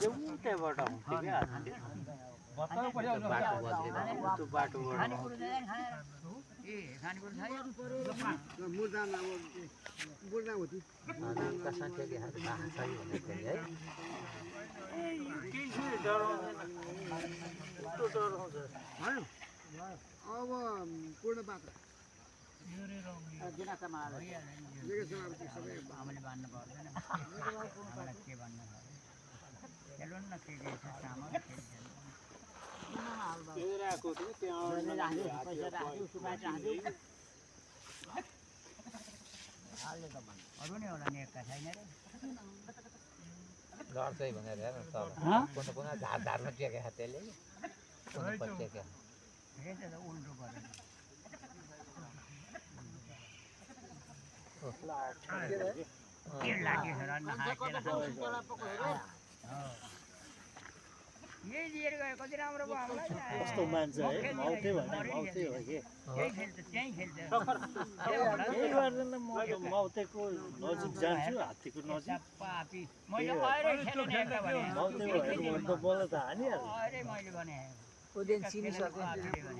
एउटैबाट आउँथ्यो क्या बताउ पर्यो बाटो बद्लिँदा त्यो बाटोबाट अब पूर्ण पात्र आमाले बाँध्नु पर्दैन आमालाई के भन्नु खेल्नु न के छ चामल अरू नै होला नेकका छैन रे लड्छ भनेर हेर न तल कुन कुन झारमा टेकेको त्यसले कुन टेकेको रहेछ त उल्टो गरेर लाठी छोरा नहाकेर यही लिएर गयो कति राम्रो भयो हामीलाई कस्तो मान्छे है माउथे भने माउथे हो कि त्यही खेल्छ त्यहीँ खेल्छ यही गर्दैन म त माउथेको नजिक जान्छु हात्तीको नजिक पापी मैले अहिले खेलेँ माउथे भयो भने त मलाई त हानिहाल्छ अहिले मैले भने उदेन चिनिसक्यो